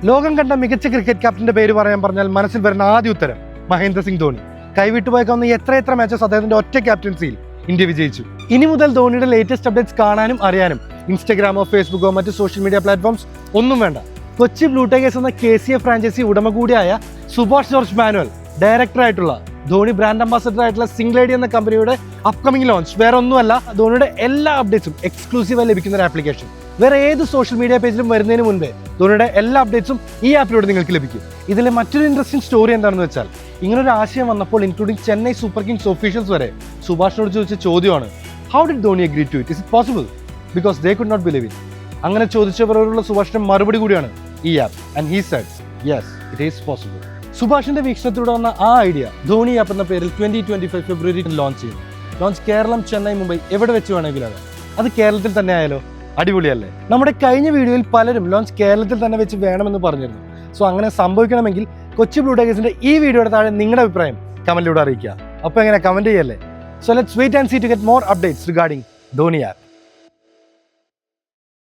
ലോകം കണ്ട മികച്ച ക്രിക്കറ്റ് ക്യാപ്റ്റന്റെ പേര് പറഞ്ഞാൽ മനസ്സിൽ വരുന്ന ആദ്യ ഉത്തരം മഹേന്ദ്ര സിംഗ് ധോണി. കൈവിട്ടുപോയേക്കാവുന്ന എത്ര മാച്ചസ് അദ്ദേഹത്തിന്റെ ഒറ്റ ക്യാപ്റ്റൻസിയിൽ ഇന്ത്യ വിജയിച്ചു. ഇനി മുതൽ ധോണിയുടെ ലേറ്റസ്റ്റ് അപ്ഡേറ്റ്സ് കാണാനും അറിയാനും ഇൻസ്റ്റഗ്രാമോ ഫേസ്ബുക്കോ മറ്റ് സോഷ്യൽ മീഡിയ പ്ലാറ്റ്ഫോംസ് ഒന്നും വേണ്ട. കൊച്ചി ബ്ലൂ ടൈഗേഴ്സ് എന്ന KCF ഫ്രാഞ്ചൈസി ഉടമ കൂടിയായ സുഭാഷ് ജോർജ് മാനുവൽ ഡയറക്ടറായിട്ടുള്ള ധോണി ബ്രാൻഡ് അംബാസഡർ ആയിട്ടുള്ള സിംഗ്ലേഡി എന്ന കമ്പനിയുടെ അപ്കമിംഗ് ലോഞ്ച് വേറെ ഒന്നുമല്ല, ധോണിയുടെ എല്ലാ അപ്ഡേറ്റ്സും എക്സ്ക്ലൂസീവായി ലഭിക്കുന്ന ഒരു ആപ്ലിക്കേഷൻ. വേറെ ഏത് സോഷ്യൽ മീഡിയ പേജിലും വരുന്നതിന് മുൻപേ ധോണിയുടെ എല്ലാ അപ്ഡേറ്റ്സും ഈ ആപ്പിലൂടെ നിങ്ങൾക്ക് ലഭിക്കും. ഇതിലെ മറ്റൊരു ഇൻട്രസ്റ്റിംഗ് സ്റ്റോറി എന്താണെന്ന് വെച്ചാൽ, ഇങ്ങനൊരു ആശയം വന്നപ്പോൾ including Chennai Super Kings officials വരെ സുഭാഷിനോട് ചോദിച്ച ചോദ്യമാണ്, how did Dhoni agree to it, is it possible, because they could not believe it. അങ്ങനെ ചോദിച്ചവരോടുള്ള സുഭാഷിന്റെ മറുപടി കൂടിയാണ് ഈ app, and he said yes it is possible. സുഭാഷിന്റെ വീക്ഷണത്തിലൂടെ വന്ന ആ ഐഡിയ ധോണി ആപ്പ് എന്ന പേരിൽ 2025 ഫെബ്രുവരി ലോഞ്ച് ചെയ്തു. ലോഞ്ച് കേരളം, ചെന്നൈ, മുംബൈ എവിടെ വെച്ച് വേണമെങ്കിലും അത് കേരളത്തിൽ തന്നെ ആയാലോ, അടിപൊളിയല്ലേ? നമ്മുടെ കഴിഞ്ഞ വീഡിയോയിൽ പലരും ലോഞ്ച് കേരളത്തിൽ തന്നെ വെച്ച് വേണമെന്ന് പറഞ്ഞിരുന്നു. സോ അങ്ങനെ സംഭവിക്കണമെങ്കിൽ കൊച്ചി ബ്ലൂ ടൈഗേഴ്സിന്റെ ഈ വീഡിയോയുടെ താഴെ നിങ്ങളുടെ അഭിപ്രായം കമന്റിലൂടെ അറിയിക്കുക. അപ്പോൾ എങ്ങനെ കമന്റ് ചെയ്യല്ലേ? So let's wait and see to get more updates regarding Dhoni app.